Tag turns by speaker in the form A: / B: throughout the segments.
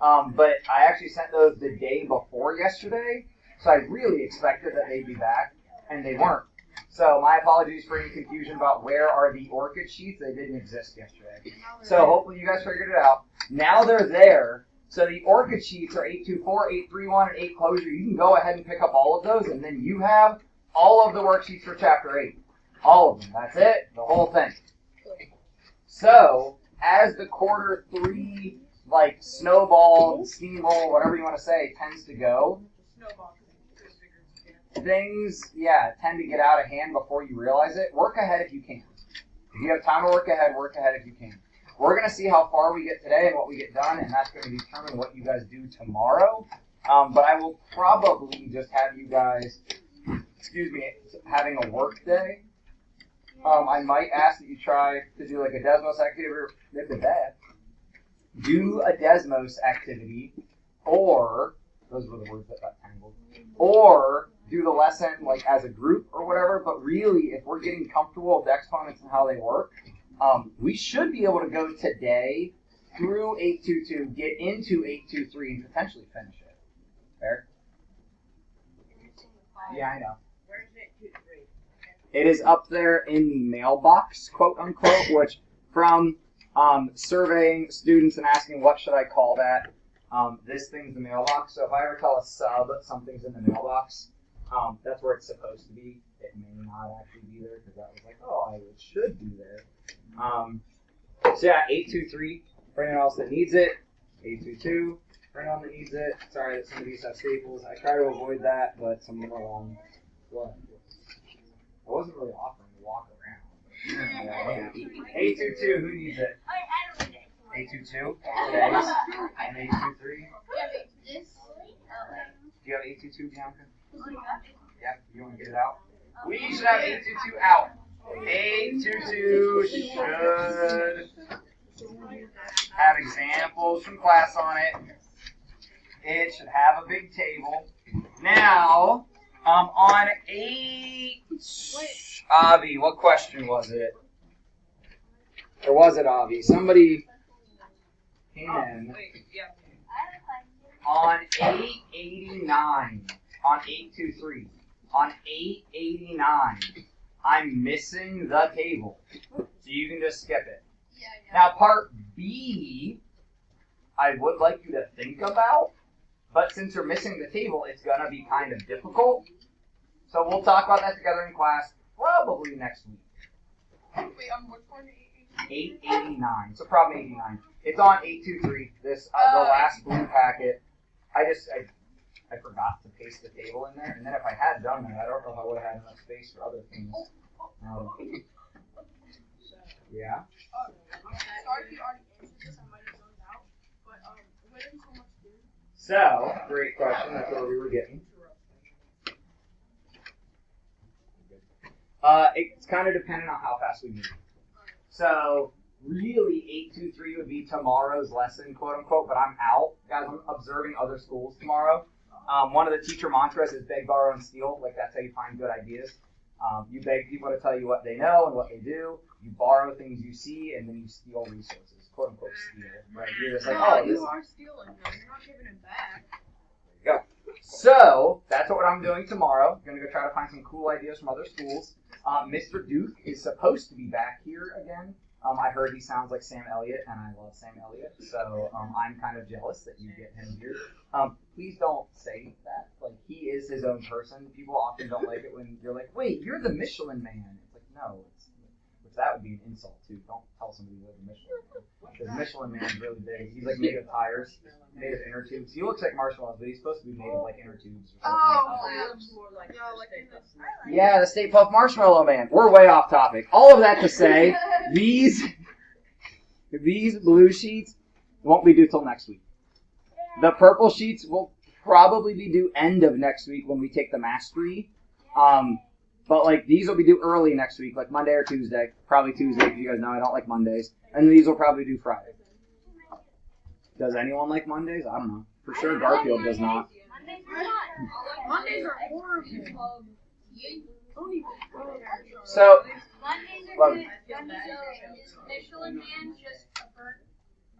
A: But I actually sent those the day before yesterday, so I really expected that they'd be back, and they weren't. So my apologies for any confusion about where are the orchid sheets. They didn't exist yesterday. So hopefully you guys figured it out. Now they're there. So the orchid sheets are 824, 831, and 8 closure. You can go ahead and pick up all of those, and then you have all of the worksheets for Chapter 8. All of them. That's it. The whole thing. So as the quarter 3, like snowball, steamroll, whatever you want to say, tends to go, things, tend to get out of hand before you realize it. Work ahead if you can. If you have time to work ahead if you can. We're going to see how far we get today and what we get done, and that's going to determine what you guys do tomorrow. But I will probably just have you guys, having a work day. I might ask that you try to do like a Desmos activity, do a Desmos activity, or, those were the words that got tangled, or do the lesson like as a group or whatever. But really, if we're getting comfortable with the exponents and how they work, we should be able to go today through 822, get into 823, and potentially finish it. Fair? Yeah, I know.
B: Where's 823?
A: It is up there in the mailbox, quote unquote, which from surveying students and asking what should I call that, this thing's the mailbox. So if I ever tell a sub something's in the mailbox, that's where it's supposed to be. It may not actually be there because that was like, oh, it should be there. So yeah, 823 for anyone else that needs it. 822 for anyone that needs it. Sorry that some of these have staples. I try to avoid that, but some of them are long. What? I wasn't really offering to walk around. 822, who needs it? 822 today's and 823. Do you have 822, Bianca? Yeah, you want to get it out? We should have 822 out. 822 should have examples from class on it. It should have a big table. Now, on 8, Avi, what question was it? Or was it Avi? Somebody can. On 889, on 823, on 889, I'm missing the table. So you can just skip it. Now, part B, I would like you to think about, but since you're missing the table, it's going to be kind of difficult. So we'll talk about that together in class probably next week.
C: Wait, on which one?
A: 889. So problem 89. It's on 823. This the last blue packet. I forgot to paste the table in there, and then if I had done that, I don't know if I would have had enough space for other things. Yeah.
C: Sorry if you already answered this. I might have zoned out. But what is so much good?
A: So, great question. That's what we were getting. It's kind of dependent on how fast we move. So, really, 823 would be tomorrow's lesson, quote unquote, but I'm out. Guys, I'm observing other schools tomorrow. One of the teacher mantras is beg, borrow, and steal. Like, that's how you find good ideas. You beg people to tell you what they know and what they do. You borrow things you see, and then you steal resources, quote unquote steal. Right? You're just like, oh,
C: you are stealing them. You're not giving it back.
A: There you go. So that's what I'm doing tomorrow. I'm gonna go try to find some cool ideas from other schools. Mr. Duke is supposed to be back here again. I heard he sounds like Sam Elliott, and I love Sam Elliott, so I'm kind of jealous that you get him here. Please don't say that. Like, he is his own person. People often don't like it when you're like, wait, you're the Michelin Man. It's like, no, which that would be an insult, too. Don't tell somebody you're the Michelin Man. Because Michelin Man's really big. He's like made of tires, made of inner tubes. He looks like marshmallows, but he's supposed to be made of like inner tubes or something Yeah, the Stay Puft Marshmallow Man. We're way off topic. All of that to say, these blue sheets won't be due till next week. The purple sheets will probably be due end of next week when we take the mastery. But like these will be due early next week, like Monday or Tuesday. Probably Tuesday, because you guys know I don't like Mondays. And these will probably do Friday. Does anyone like Mondays? I don't know. For sure Garfield does not.
C: Mondays are horrible.
A: So,
D: Mondays are good. Michelin Man just a burnt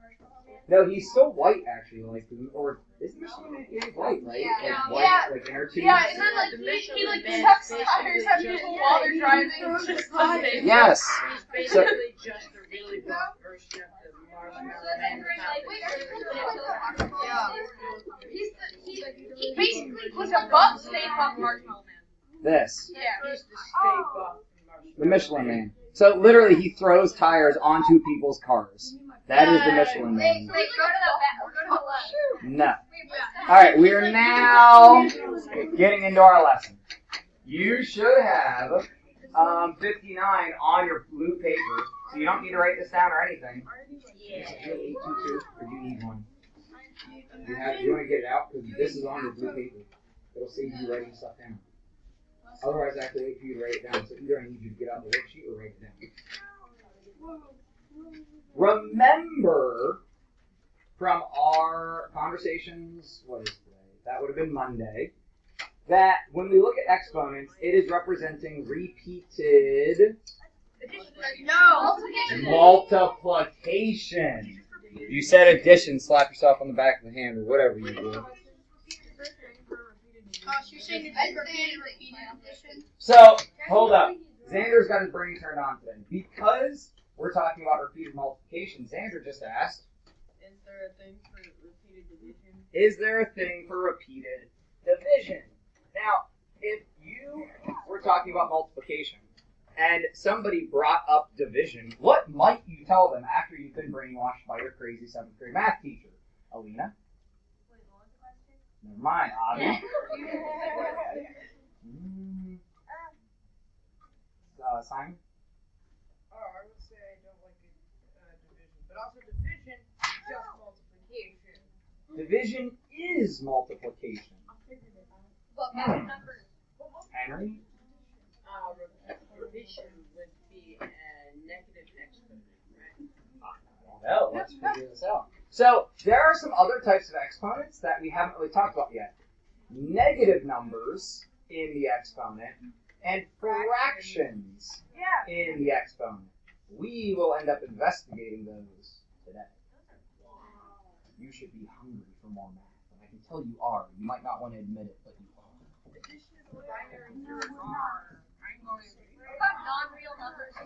D: marshmallow.
A: No, he's still white actually. Like, or is Michelin Man? Yeah, he's white, right?
C: Yeah.
A: Like white, like inner tube.
C: Yeah, and then like he like chucks tires at people while they're driving. It's just funny.
A: Yes.
B: He's
A: So,
B: basically just a really buff version of the Marshmallow Man.
C: Yeah. He basically was a buff Stay Puft Marshmallow Man.
A: this,
C: Yeah.
B: He's the Stay Buff Marshmallow
A: the Michelin Man. So literally, he throws tires onto people's cars. That is the Michelin Man.
C: Go to the left.
A: No. All right, we are now getting into our lesson. You should have 59 on your blue paper, so you don't need to write this down or anything.
B: Yeah.
A: 822, or do you need one? You want to get it out because this is on your blue paper. It'll save you writing stuff down. Otherwise, I have to wait for you to write it down. So either I need you to get out the worksheet or write it down. Remember from our conversations, what is today? That would have been Monday. That when we look at exponents, it is representing repeated multiplication. You said addition, slap yourself on the back of the hand or whatever you do.
C: You're saying it's repeated addition?
A: So, hold up. Xander's got his brain turned on today. Because we're talking about repeated multiplication, Xander just asked,
B: Is there a thing for repeated division?
A: is there a thing for repeated division? Now, if you were talking about multiplication and somebody brought up division, what might you tell them after you've been brainwashed by your crazy 7th grade math teacher? Alina?
C: Wait, what was the question?
A: Never mind, Avi. Simon?
B: Oh, I would say I don't like division. But also division is just multiplication.
A: Division is multiplication.
C: But math numbers.
A: Henry?
B: Division would be a negative exponent, right?
A: Well, let's figure this out. So, there are some other types of exponents that we haven't really talked about yet. Negative numbers in the exponent and fractions in the exponent. We will end up investigating those today. You should be hungry for more math. And I can tell you are. You might not want to admit it, but you are.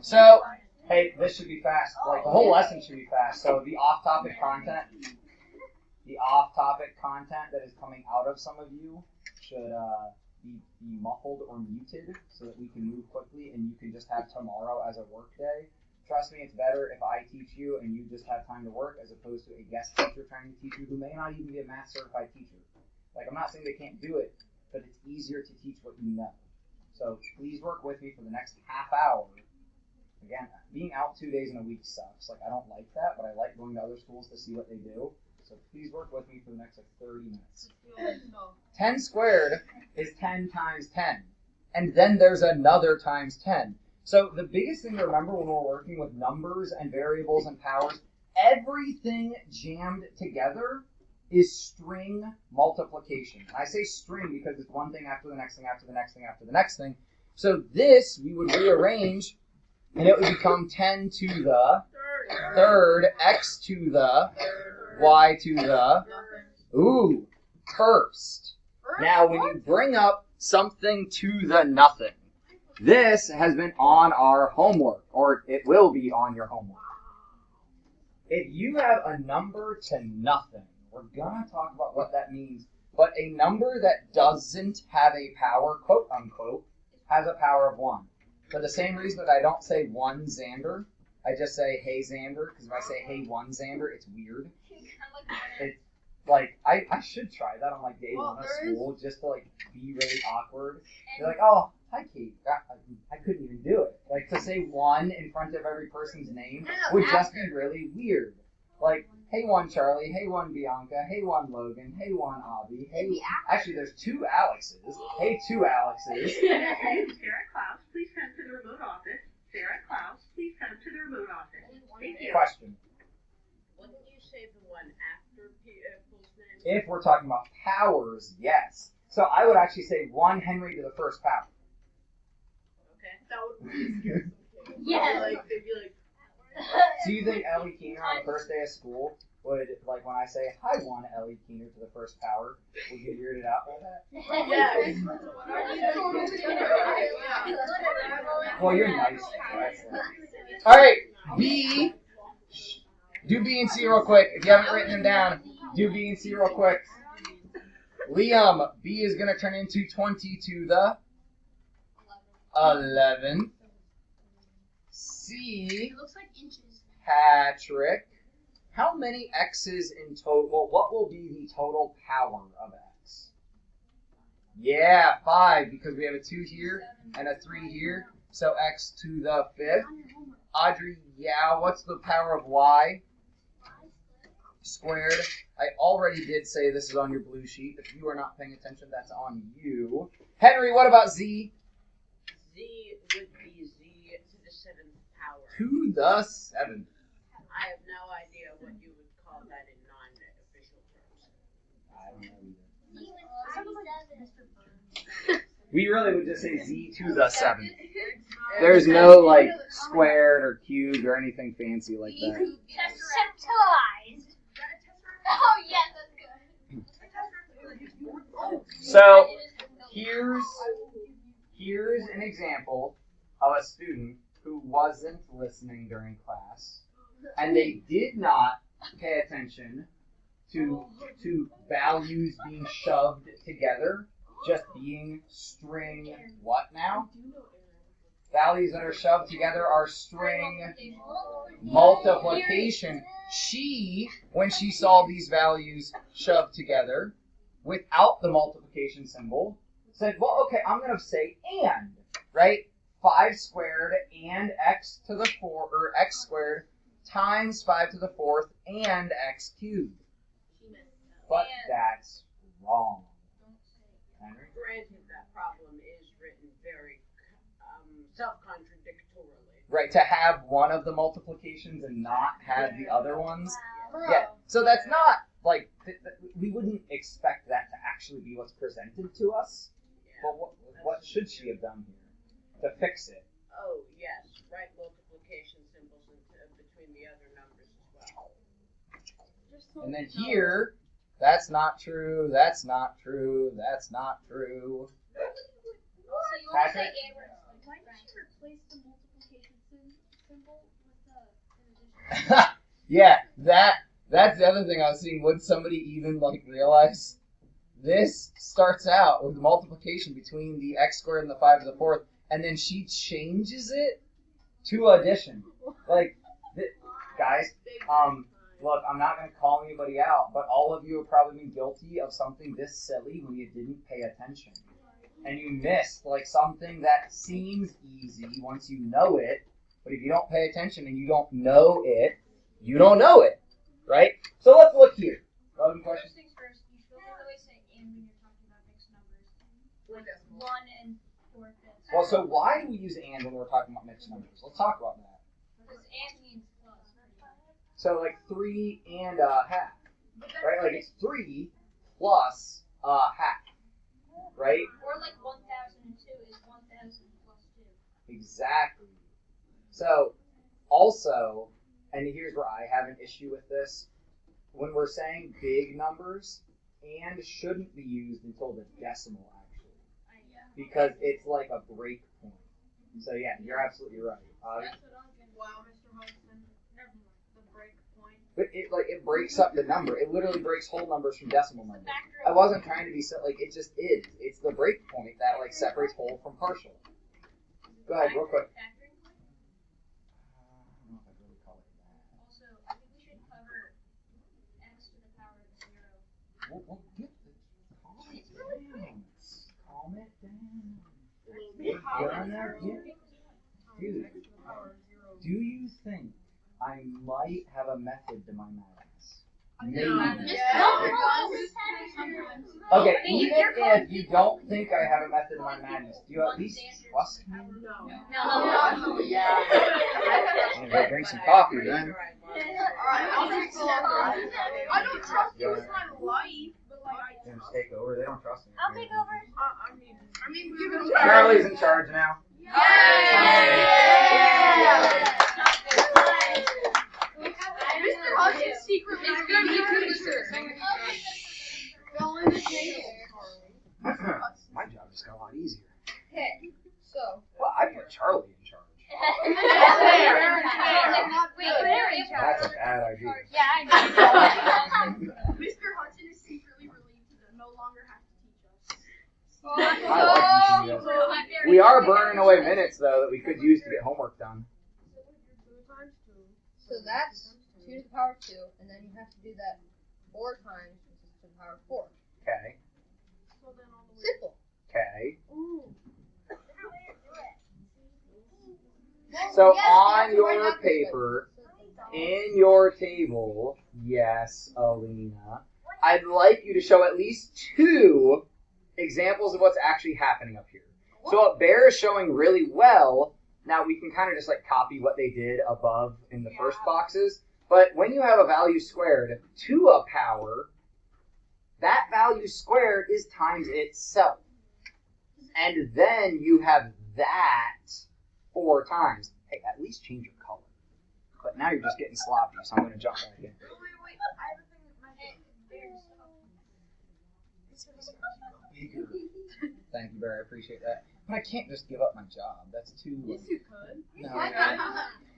A: So, hey, this should be fast. Like, the whole lesson should be fast. So, the off-topic content that is coming out of some of you should be muffled or muted so that we can move quickly and you can just have tomorrow as a work day. Trust me, it's better if I teach you and you just have time to work as opposed to a guest teacher trying to teach you who may not even be a math certified teacher. Like, I'm not saying they can't do it, but it's easier to teach what you know. So please work with me for the next half hour. Again, being out 2 days in a week sucks. Like, I don't like that, but I like going to other schools to see what they do. So please work with me for the next 30 minutes. 10 squared is 10 times 10. And then there's another times 10. So the biggest thing to remember when we're working with numbers and variables and powers, everything jammed together is string multiplication. And I say string because it's one thing after the next thing after the next thing after the next thing. So this we would rearrange and it would become 10 to the third, x to the y to the, first. Now when you bring up something to the nothing, this has been on our homework, or it will be on your homework. If you have a number to nothing, we're going to talk about what that means, but a number that doesn't have a power, quote unquote, has a power of 1. For the same reason that I don't say 1 Xander, I just say hey Xander, because if I say hey 1 Xander, it's weird. It's like, I should try that on like day 1 of school, just to like be really awkward. They're like, oh, hi Kate. I couldn't even do it. Like, to say 1 in front of every person's name would just be really weird. Like, hey 1 Charlie, hey 1 Bianca, hey 1 Logan, hey 1 Avi, hey... Actually, there's 2 Alexes. Hey 2 Alexes.
D: Sarah Klaus, please come to the remote office. Sarah Klaus, please come to the remote office. Thank you.
A: Question.
B: Wouldn't you say the one after people's names?
A: If we're talking about powers, yes. So I would actually say 1 Henry to the first power.
B: Okay. That would be
C: Yeah.
B: Like, they'd be like,
A: Do you think Ellie Keener on the first day of school would, like when I say, hi 1 Ellie Keener to the first power, would you get weirded out by that?
C: Yes.
A: Well, you're nice. Alright, B. Do B and C real quick. If you haven't written them down, do B and C real quick. Liam, B is going to turn into 20 to the 11th. C.
C: It looks like inches.
A: Patrick. How many X's in total? What will be the total power of X? Yeah, 5, because we have a 2 here and a 3 here. So X to the 5th. Audrey, yeah, what's the power of Y? Squared. I already did say this is on your blue sheet. If you are not paying attention, that's on you. Henry, what about Z?
E: Z would be Z to the 7th power.
A: To the 7th.
E: I have no idea what you would call that in non-official terms.
A: I don't know either. We really would just say Z to the 7th. There's no like squared or cubed or anything fancy like that.
C: Centralized. Oh yeah, that's good.
A: So here's an example of a student who wasn't listening during class, and they did not pay attention to values being shoved together, just being string what now? Values that are shoved together are string multiplication. She, when she saw these values shoved together without the multiplication symbol, said, well, okay, I'm going to say and, right? 5 squared and x to the 4, or x squared times 5 to the 4th and x cubed. But that's wrong. Henry?
E: Granted, that problem is written very self-contradictorily.
A: Right, to have one of the multiplications and not have the other ones. Yeah, so that's not, like, we wouldn't expect that to actually be what's presented to us. But what should she have done here to fix it?
E: Oh, yes, write multiplication symbols between the other numbers as well.
A: And then here, that's not true, that's not true, that's not true.
C: So you
A: Patrick?
C: say and why did you replace the multiplication symbol with the addition?
A: Yeah, that's the other thing I was seeing. Would somebody even like realize this starts out with multiplication between the x squared and the 5 to the 4th, and then she changes it to addition. Like, guys, look, I'm not going to call anybody out, but all of you have probably been guilty of something this silly when you didn't pay attention. And you missed like something that seems easy once you know it, but if you don't pay attention and you don't know it, you don't know it, right? So let's look here. Other questions?
C: First things first, you should always say and when you're talking about mixed numbers. Like 1 and 4/5.
A: Well, so why do we use and when we're talking about mixed numbers? Let's talk about that.
C: Because and means plus.
A: So like 3 and a half, right? Like it's 3 plus a half, right?
C: Or like 1002 is 1000 plus 2.
A: Exactly. So also, and here's where I have an issue with this, when we're saying big numbers, and shouldn't be used until the decimal actually, because it's like a break point. So yeah, you're absolutely right.
B: Wow, Mr. Hodgson. The break point.
A: But it breaks up the number. It literally breaks whole numbers from decimal numbers. I wasn't trying to be so like it just is. It's the break point that like separates whole from partial. Go ahead, real quick.
C: Factoring point?
A: I don't know if I'd really call it that.
C: Also, I think we should cover x to the power of 0.
A: We'll get this. Calm it down. Calm it down. We're gonna get. Dude, do you think I might have a method to my madness? Maybe. Okay, even if you don't think I have a method to my madness, do you at least trust me?
C: No.
E: Yeah.
A: I'm gonna drink some coffee then.
B: I don't trust you with my life, but like I
A: They're gonna take over. They don't trust me.
C: I'll take over.
B: I mean, give it
A: Charlie's in charge now.
B: Mr. Hodgson secretly
A: lot easier.
C: Okay, so.
A: Well, I put Charlie in charge. That's a bad idea.
C: Yeah, I know.
F: Mr. Hudson is secretly relieved to no longer have to teach us.
A: I like teaching you. We are burning away minutes, though, that we could use to get homework done.
C: So that's 2 to the power of 2, and then you have to do that 4 times, which is to the power of 4.
A: Okay.
C: Simple.
A: Okay. So on your paper, in your table, yes, Alina, I'd like you to show at least 2 examples of what's actually happening up here. So what Bear is showing really well, now we can kind of just like copy what they did above in the first boxes, but when you have a value squared to a power, that value squared is times itself. And then you have that 4 times. Hey, at least change your color. But now you're just getting sloppy, so I'm going to jump right in.
F: Wait, I have a thing with my
A: Bigger. Thank you, Barry. I appreciate that. But I can't just give up my job. That's too.
F: Yes, you could.
A: No.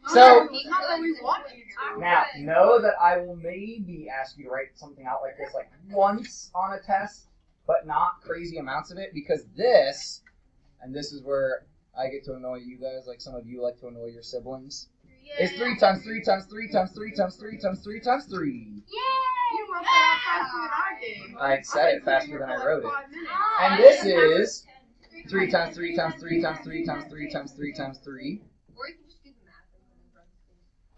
F: So,
A: So
F: not that we want you to.
A: now know that I will maybe ask you to write something out like this, like once on a test, but not crazy amounts of it, because this, and this is where I get to annoy you guys, like some of you like to annoy your siblings. It's 3 times 3 times 3 times 3 times 3 times 3 times 3.
F: You wrote that faster than I did.
A: I said it faster than I wrote it.
F: 5 minutes.
A: And this is 3 times 3 times 3 times 3 times 3 times 3 times 3.
C: Or you can just do the math and then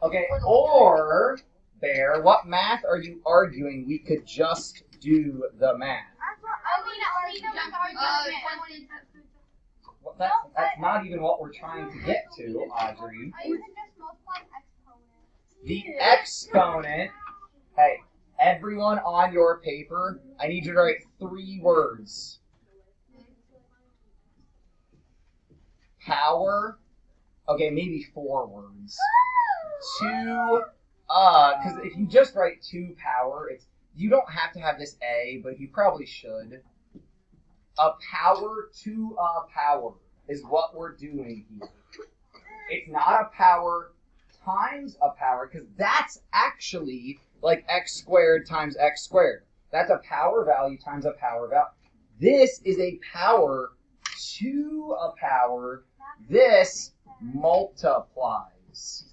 A: Okay, or, Bear, what math are you arguing? We could just do the math. Well, that's not even what we're trying to get to, Audrey. The exponent. Hey, everyone on your paper, I need you to write 3 words. Power. Okay, maybe 4 words. 2, because if you just write 2 power, you don't have to have this A, but you probably should. A power to a power is what we're doing here. It's not a power times a power, because that's actually like x squared times x squared. That's a power value times a power value. This is a power to a power. This multiplies.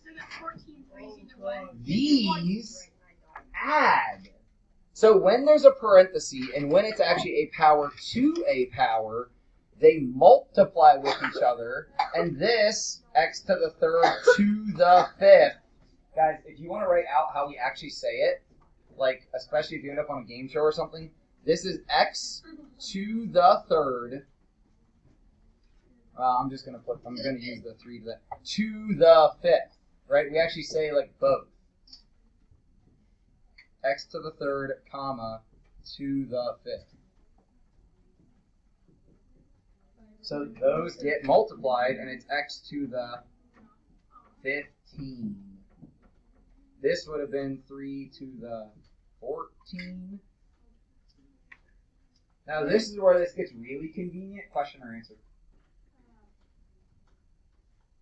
A: These add. So when there's a parenthesis and when it's actually a power to a power, they multiply with each other, and this, x to the 3rd to the 5th. Guys, if you want to write out how we actually say it, like, especially if you end up on a game show or something, this is x to the 3rd. I'm going to use the 3 to the 5th, right? We actually say, like, both. X to the 3rd, comma, to the 5th. So those get multiplied, and it's x to the 15. This would have been 3 to the 14. Now this is where this gets really convenient. Question or answer?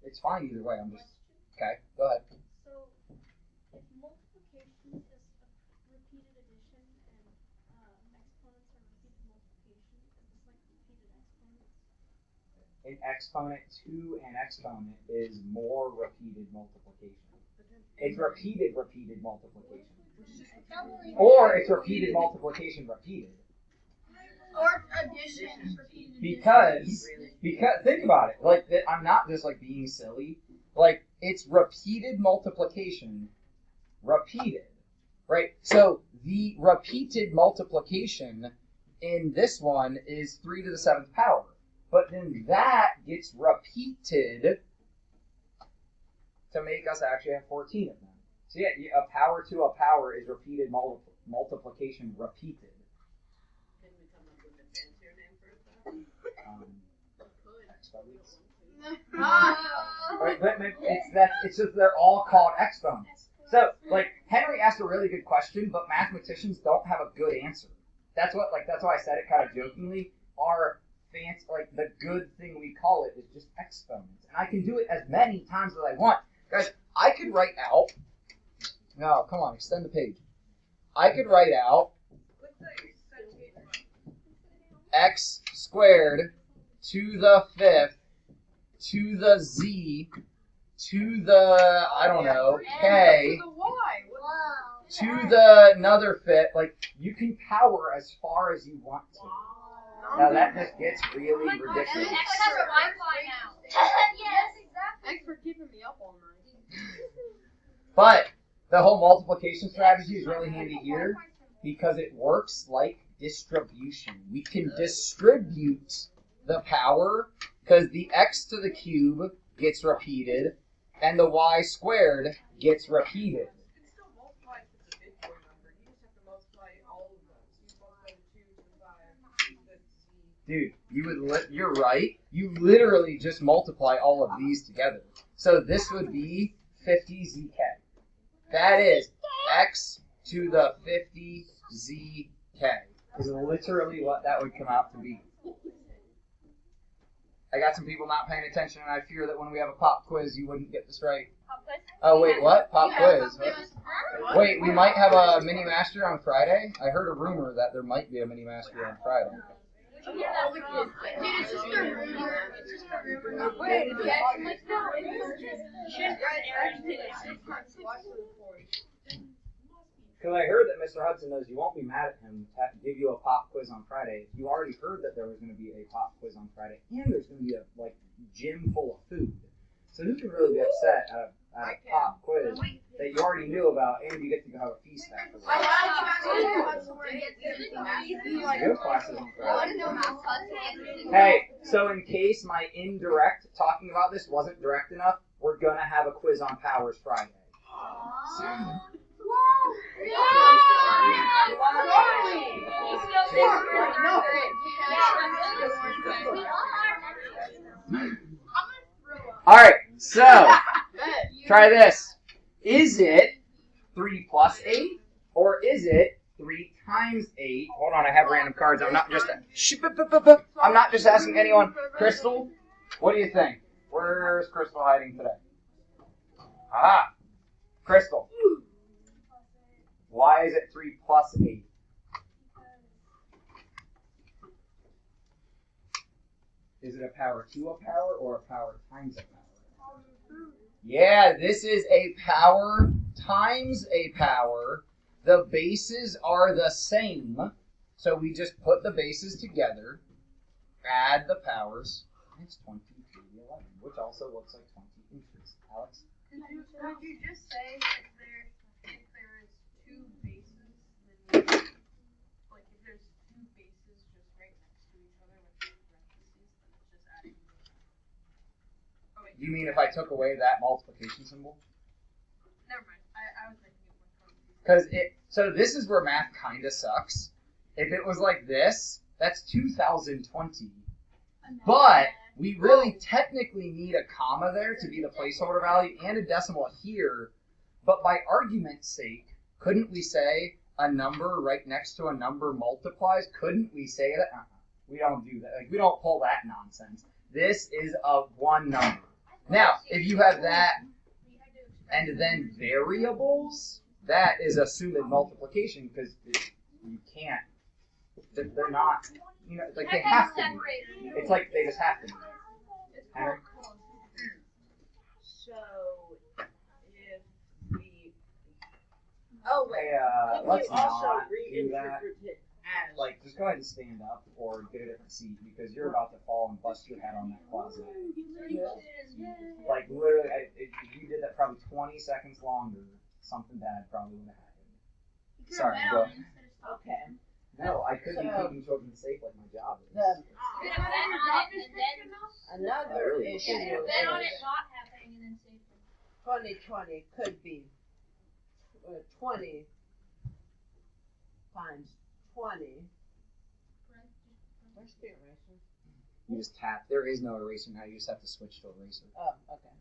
A: It's fine either way. I'm just... Okay, go ahead.
F: So, if multiplication is a repeated addition and exponents are repeated multiplication, is this like repeated exponents?
A: An exponent to an exponent is more repeated multiplication. It's repeated multiplication. Or it's repeated multiplication repeated.
F: Or addition.
A: Because think about it. Like, I'm not just like being silly. Like, it's repeated multiplication repeated, right? So the repeated multiplication in this one is 3 to the 7th power. But then that gets repeated to make us actually have 14 of them. So yeah, a power to a power is repeated multiplication repeated.
E: Can we come up with a fancier name for that?
A: Right, but it's just they're all called exponents. So like Henry asked a really good question, but mathematicians don't have a good answer. That's why I said it kind of jokingly. Our fancy, like the good thing we call it is just exponents. And I can do it as many times as I want. Guys, I could write out, no, come on, extend the page. I could write out x squared to the fifth to the z to the, I don't know, k
B: To the Y.
F: Wow.
A: to the another fifth. Like, you can power as far as you want to. Now that just gets really ridiculous.
C: X has a Wi-Fi now.
F: Yes, exactly.
B: Thanks for keeping me up all night.
A: But the whole multiplication strategy is really handy here because it works like distribution. We can distribute the power because the x to the cube gets repeated and the y squared gets repeated.
B: You can still multiply to the big boy number. You just have to multiply all of them. So you multiply the 2 to the 5 to the Z.
A: Dude, you're right. You literally just multiply all of these together. So this would be 50zk. That is x to the 50zk is literally what that would come out to be. I got some people not paying attention, and I fear that when we have a pop quiz, you wouldn't get this right. Oh, wait, what? Pop quiz? Wait, we might have a mini master on Friday? I heard a rumor that there might be a mini master on Friday.
C: Dude, it's just a rumor. It's just a rumor.
B: Wait,
C: it's
B: actually
C: like, no,
A: Because I heard that Mr. Hudson knows you won't be mad at him to give you a pop quiz on Friday. You already heard that there was going to be a pop quiz on Friday, and there's going to be a gym full of food. So who can really be upset at a pop quiz that you already knew about, and you get to go have a feast afterwards? You have classes on Friday. Hey, so in case my indirect talking about this wasn't direct enough, we're going to have a quiz on powers Friday. Alright, so try this. Is it 3 plus 8 or is it 3 times 8? Hold on, I have random cards. I'm not just asking anyone. Crystal, what do you think? Where's Crystal hiding today? Aha! Crystal. Why is it 3 plus 8? Is it a power to a power or a power times a power? Yeah, this is a power times a power. The bases are the same, so we just put the bases together, add the powers. It's 20 to the 11, which also looks like 20 inches. Alex?
C: Could you just say if there is 2 bases, then like if there's 2 bases just right next to each other with parentheses, then it's just adding. Oh wait.
A: You mean if I took away that multiplication symbol?
C: Never mind. I was making it more
A: Because so this is where math kind of sucks. If it was like this, that's 2020. But we really technically need a comma there to be the placeholder value and a decimal here. But by argument's sake, couldn't we say a number right next to a number multiplies? Couldn't we say that? We don't do that. Like, we don't pull that nonsense. This is a one number. Now, if you have that and then variables, that is assumed multiplication because you can't. They're not. You know, like they have to be. It's like they just have to be. Henry?
E: So, if the... Oh, wait.
A: Hey, let's
E: you also
A: not do that.
E: reinterpret it as...
A: Like, just go ahead and stand up or get a different seat because you're about to fall and bust your head on that closet. Like, literally, if you did that probably 20 seconds longer, something bad probably would have happened. Sorry, go.
E: Okay.
A: No, I couldn't be keeping children safe like my job is.
E: Another issue is
C: Bet on it not happening and then save them.
E: 2020 could be 20 times 20. Where's the eraser?
A: You just tap. There is no eraser now. You just have to switch to eraser.
E: Oh, okay.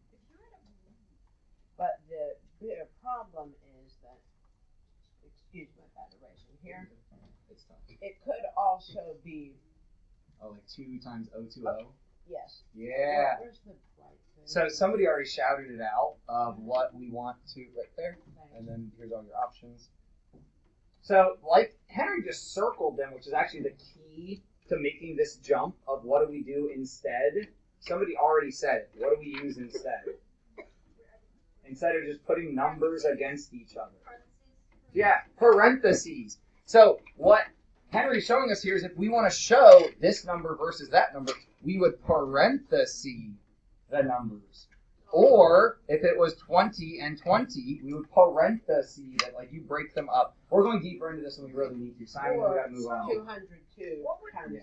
E: But the bigger problem is that, excuse me about erasing here,
A: It's tough.
E: it could also be
A: Oh, like 2 times O2O?
E: Yes.
A: Yeah.
E: Where's the right thing?
A: So somebody already shouted it out of what we want to, right there. And then here's all your options. So, like Henry just circled them, which is actually the key to making this jump of what do we do instead. Somebody already said it. What do we use instead? Instead of just putting numbers against each other. Yeah, parentheses. So what Henry's showing us here is if we want to show this number versus that number, we would parentheses the numbers. Or if it was 20 and 20, we would parentheses it, like you break them up. We're going deeper into this than we really need to. Simon, we got to move on.
E: 202 times 0.
B: What would happen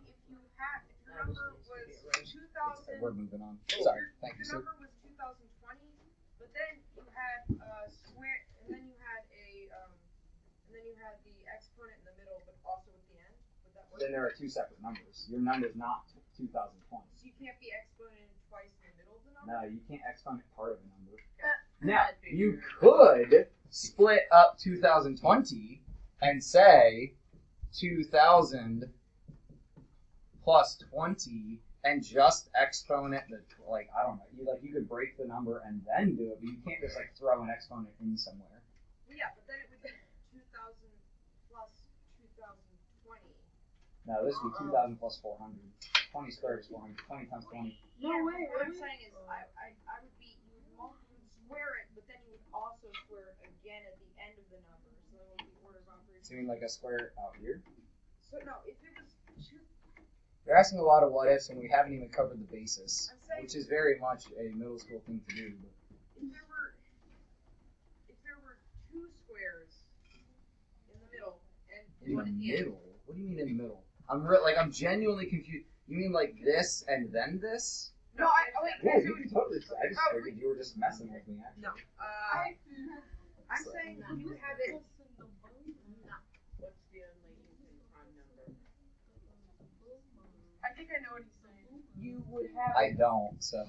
B: if you had, if your number was 2,000?
A: We're moving on. Sorry, thank you,
B: Your
A: sir.
B: number was 2020, but then you had square, and then you had the exponent in the middle, but also at the end. Would that work?
A: Then there are 2 separate numbers. Your number's not 2020.
B: So you can't be exponented twice in the middle of the number?
A: No, you can't exponent part of a number. Now, you could split up 2020 and say 2000 plus 20 and just exponent the, like, I don't know, you could break the number and then do it, but you can't just like throw an exponent in somewhere.
B: Well, yeah, but then it would be 2,000 plus 2020.
A: No, this would be 2,000 plus 400. 20 squared is 400. 20 times 20.
B: No way. What I'm saying is, I would be, you would square it, but then you would also square it again at the end of the number. So that would be order of operations.
A: So you mean like a square out here?
B: So no, if it was
A: You're asking a lot of what ifs, and we haven't even covered the basis,
B: I'm saying,
A: which is very much a middle school thing to do. But
B: if there were 2 squares in the middle and
A: in
B: one
A: the
B: at the end.
A: middle? What do you mean in the middle? I'm genuinely confused. You mean like this and then this?
B: No,
A: Yeah, you can totally. I just figured you were just messing with me. Actually.
B: No. I'm saying you would have it.
E: What's the only even prime number?
B: I think I know what he's saying.
E: You would have
A: I don't. So.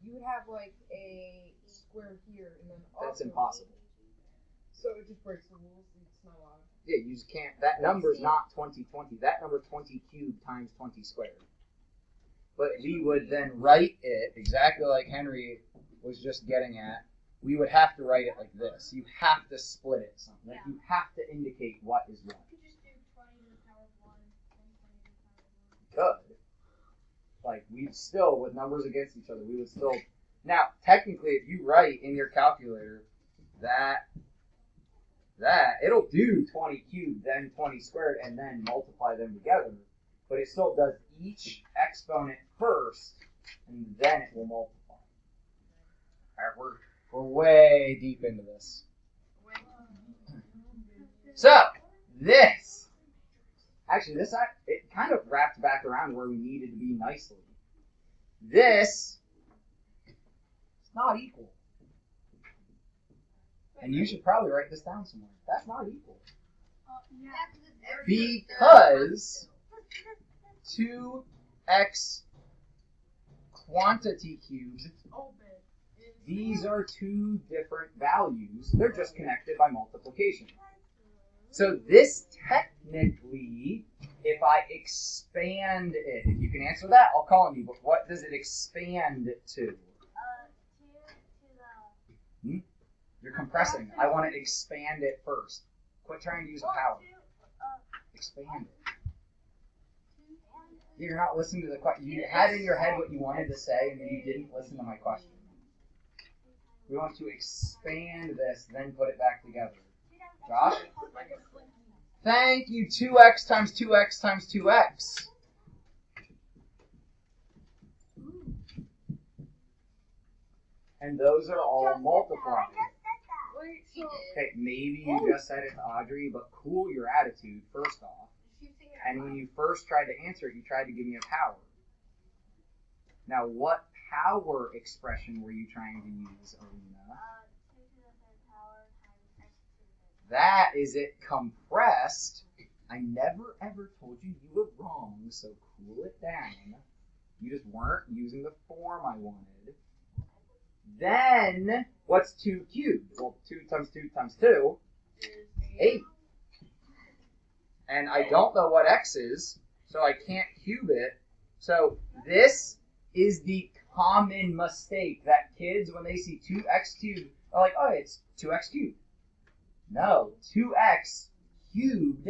E: you would have like a square here and then also
A: That's impossible.
E: So it just breaks the rules. It's not allowed.
A: Yeah, you just can't. That number's not 2020. That number 20 cubed times 20 squared. But we would then write it exactly like Henry was just getting at. We would have to write it like this. You have to split it something. Like you have to indicate what is what.
F: You could just do 20 to the power of 1, 20 to the power of 1.
A: Could. Like, we'd still, with numbers against each other, we would still. Now, technically, if you write in your calculator that it'll do 20 cubed, then 20 squared, and then multiply them together. But it still does each exponent first, and then it will multiply. Alright, we're way deep into this. So, this. Actually, it kind of wrapped back around where we needed to be nicely. This is not equal. And you should probably write this down somewhere. That's not equal. Because 2x quantity cubed, these are 2 different values. They're just connected by multiplication. So this technically, if I expand it, if you can answer that, I'll call on you. But what does it expand to? You're compressing. I want to expand it first. Quit trying to use a power. Expand it. You're not listening to the question. You had in your head what you wanted to say, and then you didn't listen to my question. We want to expand this, then put it back together. Josh? Thank you. 2x times 2x times 2x. And those are all multiplied. Okay, maybe you just said it to Audrey, but cool your attitude, first off. And when you first tried to answer it, you tried to give me a power. Now, what power expression were you trying to use, Arena?
F: 2 to the 3rd power times x to the 3rd.
A: That is it compressed. I never ever told you you were wrong, so cool it down. You just weren't using the form I wanted. Then, what's 2 cubed? Well, 2 times 2 times 2
C: is
A: 8. And I don't know what x is, so I can't cube it. So this is the common mistake that kids, when they see 2x cubed, are like, oh, it's 2x cubed. No, 2x cubed,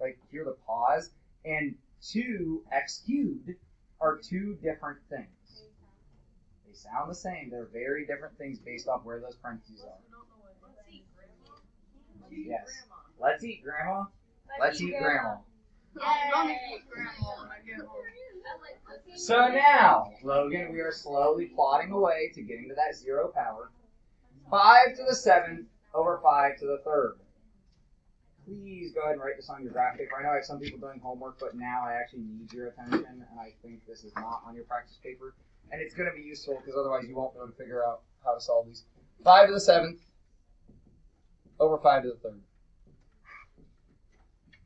A: like here the pause, and 2x cubed are two different things. They sound the same. They're very different things based off where those parentheses are. Yes. Let's eat, Grandma. Let's eat, Grandma. So now, Logan, we are slowly plodding away to getting to that 0 power. 5 to the 7th over 5 to the 3rd. Please go ahead and write this on your graph paper. I know I have some people doing homework, but now I actually need your attention, and I think this is not on your practice paper. And it's going to be useful because otherwise you won't be able to figure out how to solve these. 5 to the 7th over 5 to the 3rd.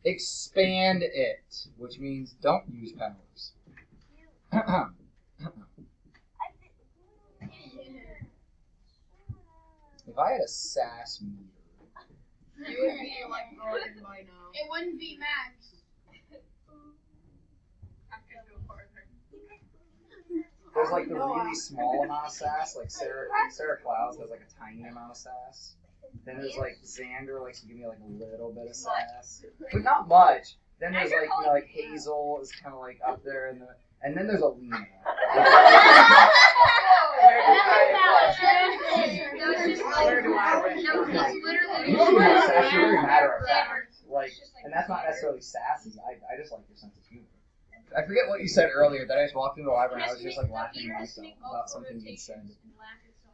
A: Expand it, which means don't use powers. If I had a SAS meter,
C: It would be like broken by now. It wouldn't be max. I could go farther.
A: there's like the really small amount of SAS, like Sarah Clouds has like a tiny amount of SAS. Then there's like Xander likes to give me like a little bit of SAS, but not much. Then there's like like Hazel is kind of like up there, and then there's Alina. She's actually very matter of fact, like, and that's not necessarily sassy. I just like your sense of humor. I forget what you said earlier. That I just walked into the library and I was just like laughing to myself about something you said.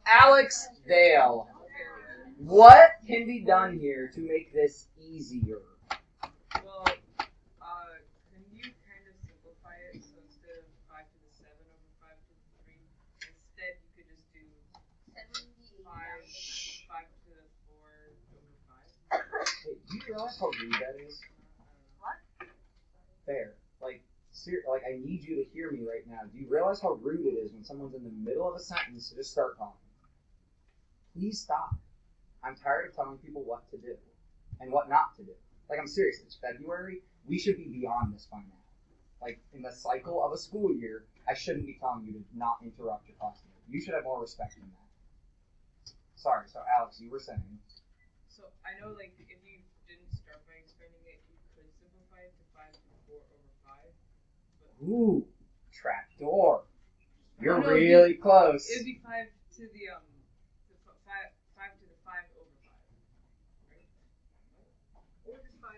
A: Alex Dale, what can be done here to make this easier?
B: Well, can you kind of simplify it? So instead of 5 to the 7 over 5 to the 3, instead you could just do 5 to the 4 over 5.
A: Hey, do you realize how rude that is?
B: What?
A: Fair. Like, I need you to hear me right now. Do you realize how rude it is when someone's in the middle of a sentence to just start talking? Please stop. I'm tired of telling people what to do and what not to do. Like, I'm serious. It's February. We should be beyond this by now. Like, in the cycle of a school year, I shouldn't be telling you to not interrupt your classmate. You should have more respect than that. Sorry. So, Alex, you were saying.
B: So, I know, like, if you didn't start by expanding it, you could simplify it to 5 to 4 over 5. But
A: Ooh, trapdoor. You're
B: no,
A: really close.
B: It'd be 5 to the 5 to the 5 over 5, right? Or just 5.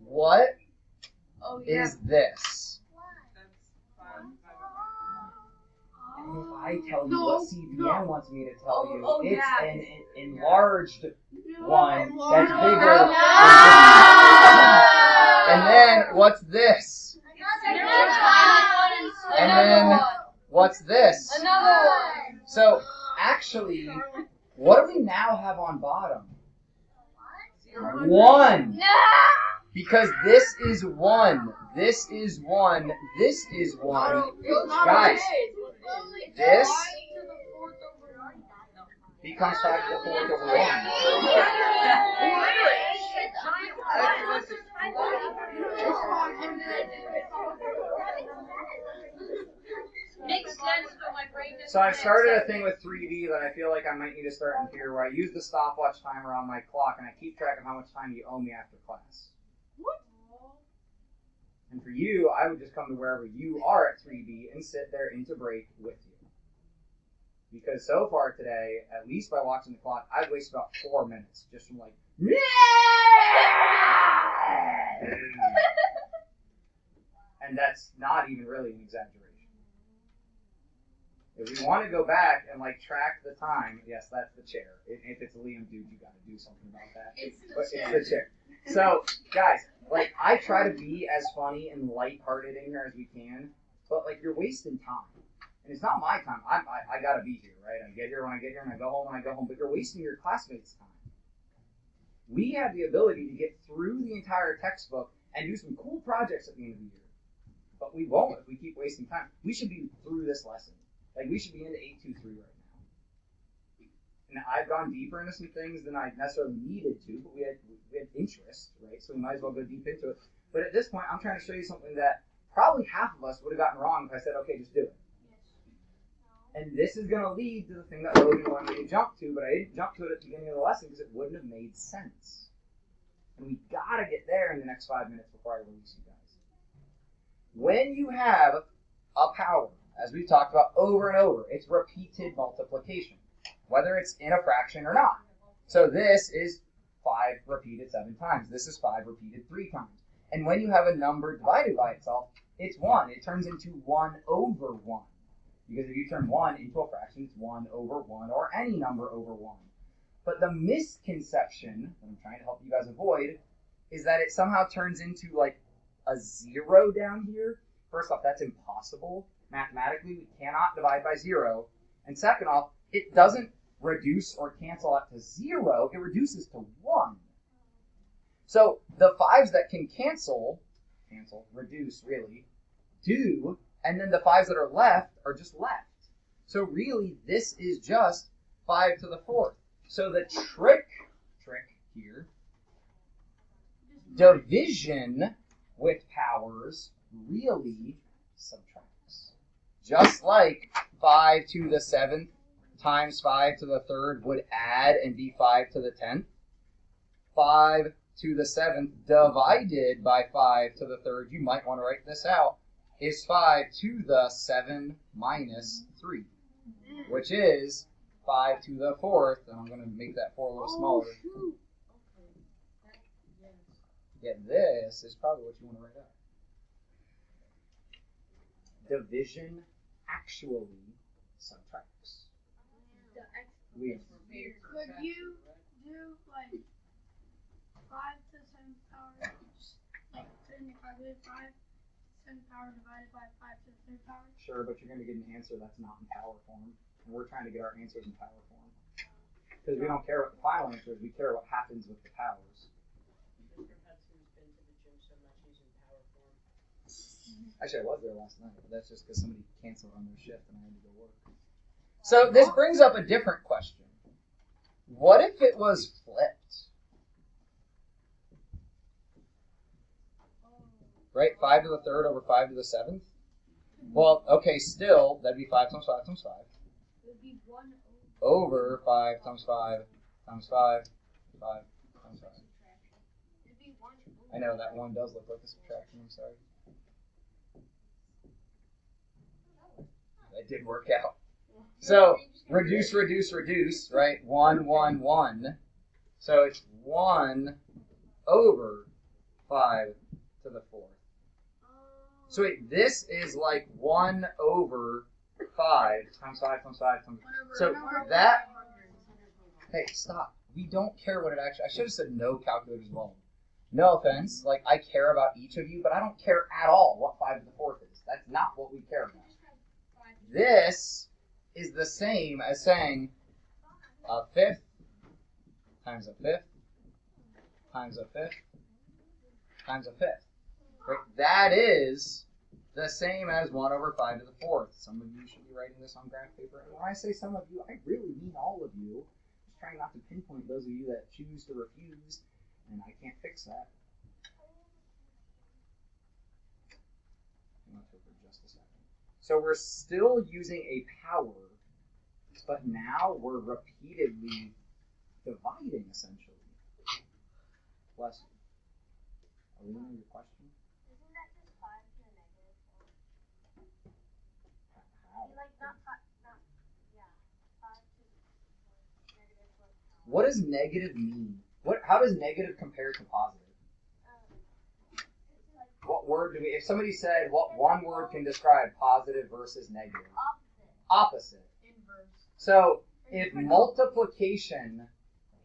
A: What
B: Oh, yeah.
A: is this?
B: That's 5 over 5.
A: And if I tell you what CPN wants me to tell you,
B: Oh,
A: it's
B: yeah.
A: an enlarged one
C: No.
A: that's
C: No.
A: bigger.
C: No.
A: And then what's this? And then what's this?
C: Another one.
A: So actually, what do we now have on bottom? 1. Because this is 1. This is 1. This is 1. Guys, this becomes 5 to the 4th over 1.
C: Makes sense, but my brain doesn't.
A: So I've started a thing with 3D that I feel like I might need to start in here, where I use the stopwatch timer on my clock and I keep track of how much time you owe me after class.
C: What?
A: And for you, I would just come to wherever you are at 3B and sit there into break with you. Because so far today, at least by watching the clock, I've wasted about 4 minutes just from like, and that's not even really an exaggeration. If we want to go back and like track the time, yes, that's the chair. If it's a Liam dude, you got to do something about that. It's the chair. So, guys, like I try to be as funny and lighthearted in here as we can, but like you're wasting time, and it's not my time. I gotta be here, right? I get here when I get here, and I go home when I go home. But you're wasting your classmates' time. We have the ability to get through the entire textbook and do some cool projects at the end of the year, but we won't if we keep wasting time. We should be through this lesson. Like, we should be into 823 right now. And I've gone deeper into some things than I necessarily needed to, but we had interest, right? So we might as well go deep into it. But at this point, I'm trying to show you something that probably half of us would have gotten wrong if I said, okay, just do it. And this is going to lead to the thing that Logan wanted me to jump to, but I didn't jump to it at the beginning of the lesson because it wouldn't have made sense. And we got to get there in the next 5 minutes before I release you guys. When you have a power, as we've talked about over and over, it's repeated multiplication, whether it's in a fraction or not. So this is 5 repeated 7 times. This is 5 repeated 3 times. And when you have a number divided by itself, it's 1. It turns into 1 over 1. Because if you turn 1 into a fraction, it's 1 over 1, or any number over 1. But the misconception that I'm trying to help you guys avoid is that it somehow turns into like a 0 down here. First off, that's impossible. Mathematically, we cannot divide by 0. And second off, it doesn't reduce or cancel out to 0. It reduces to 1. So the 5s that can reduce really, do, and then the 5s that are left are just left. So really, this is just 5 to the 4th. So the trick here, division with powers really subtracts. Just like 5 to the 7th times 5 to the 3rd would add and be 5 to the 10th. 5 to the 7th divided by 5 to the 3rd, you might want to write this out, is 5 to the 7 minus 3, which is 5 to the 4th, and I'm going to make that 4 a little smaller. Yeah, this is probably what you want to write out. Division actually subtracts.
C: Could you do like 5 to the 7th power, like 10 divided by 5, 7th power divided by 5 to the 3rd power?
A: Sure, but you're going to get an answer that's not in power form. And we're trying to get our answers in power form. Because we don't care what the final answer is, we care what happens with the powers.
E: Mr. Hudson's been to the gym so much he's in power form.
A: Actually, I was there last night, but that's just because somebody canceled on their shift and I had to go work. So this brings up a different question. What if it was flipped? Right? 5 to the 3rd over 5 to the 7th? Well, okay, still, that'd be 5 times 5 times 5.
C: It would be 1
A: Over 5 times 5 times 5, 5 times 5.
C: It'd be 1 over.
A: I know, that one does look like a subtraction, I'm sorry. That did work out. So, reduce, right? 1, 1, 1. So it's 1 over 5 to the 4th. So wait, this is like 1 over 5 times 5 times 5 times. So that. Hey, stop. We don't care what it actually. I should have said no calculators involved. No offense. Like, I care about each of you, but I don't care at all what 5 to the 4th is. That's not what we care about. This is the same as saying a 5th times a 5th times a 5th times a 5th. Right? That is the same as 1 over 5 to the 4th. Some of you should be writing this on graph paper. And when I say some of you, I really mean all of you. Just trying not to pinpoint those of you that choose to refuse, and I can't fix that. Hang on to it for just a second. So we're still using a power, but now we're repeatedly dividing, essentially. Bless you. Alina, your question?
F: Isn't that just 5 to the negative 4?
A: How?
F: Like, not 5 to the negative 4.
A: What does negative mean? How does negative compare to positive? What word do we, if somebody said what one word can describe positive versus negative? Opposite.
C: Inverse.
A: So if multiplication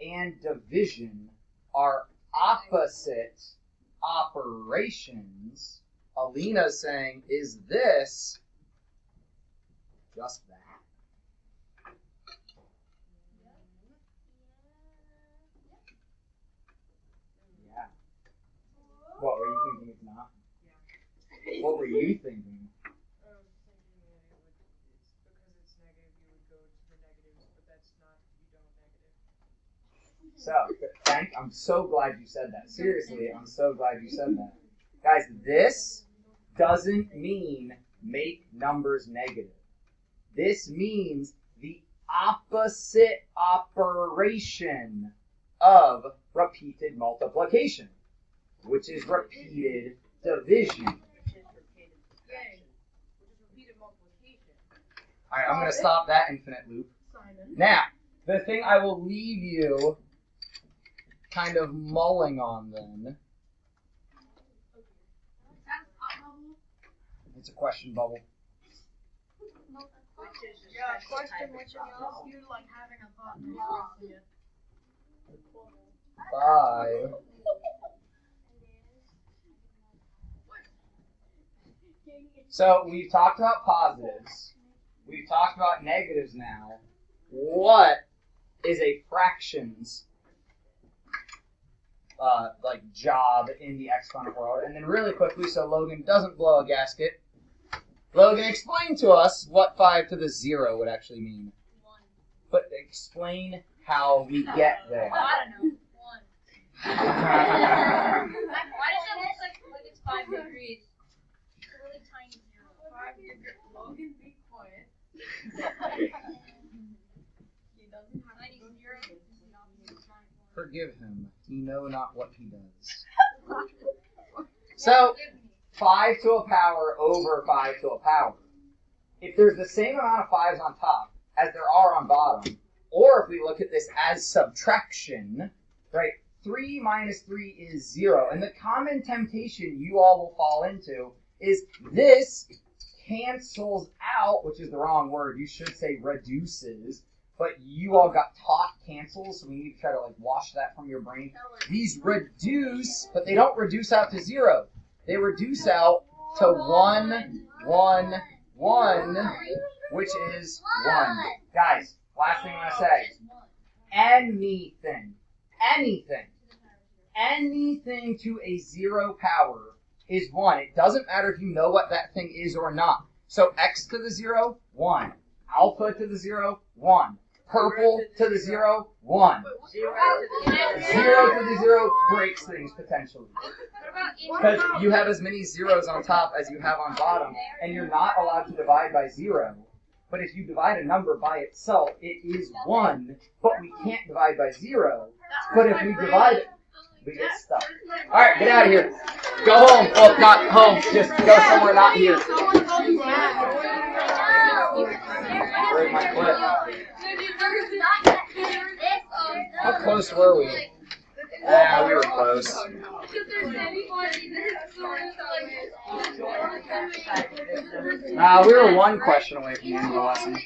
A: and division are opposite operations, Alina's saying, is this just that? Yeah. What were you thinking it's not?
B: Yeah.
A: What were you thinking?
B: I was thinking that it's because it's negative, you would go to the negatives, but that's not, you don't
A: So, I'm so glad you said that. Seriously, I'm so glad you said that. Guys, this doesn't mean make numbers negative. This means the opposite operation of repeated multiplication, which is repeated division.
E: Which is repeated subtraction.
B: Which is repeated multiplication.
A: All right, I'm going to stop that infinite loop.
B: Simon.
A: Now, the thing I will leave you kind of mulling on then, it's a question bubble.
E: Which is a
C: Yeah,
E: special
C: question
E: type of
C: which
E: problem.
C: is you like having a thought and expressing it.
A: 5 So we've talked about positives. We've talked about negatives now. What is a fractions job in the exponent world? And then really quickly, so Logan doesn't blow a gasket, Logan, explain to us what 5 to the 0 would actually mean.
F: 1.
A: But explain how we get there.
F: I don't know. 1. Why does it look like it's 5 degrees? It's a really tiny 0.
B: 5 degrees. Logan, be quiet. He doesn't have
F: Tiny
B: to go
F: 0
B: through
F: is the opposite of 1.
A: Forgive him. He know not what he does. So, 5 to a power over 5 to a power. If there's the same amount of 5s on top as there are on bottom, or if we look at this as subtraction, right, 3 minus 3 is 0. And the common temptation you all will fall into is this cancels out, which is the wrong word. You should say reduces. But you all got taught cancels, so we need to try to wash that from your brain. These reduce, but they don't reduce out to 0. They reduce out to 1, 1, 1, which is 1. Guys, last thing I'm going to say. Anything to a 0 power is 1. It doesn't matter if you know what that thing is or not. So x to the 0, 1. Alpha to the 0, 1. Purple to the 0, 1.
E: 0 to the 0.
A: 0 to the 0 breaks things potentially. Because you have as many zeros on top as you have on bottom, and you're not allowed to divide by 0. But if you divide a number by itself, it is 1, but we can't divide by 0. But if we divide it, we get stuck. Alright, get out of here. Go home. Well, not home, just go somewhere not here. Where's my clip? How close were we? We were close. We were one question away from the end of the lesson.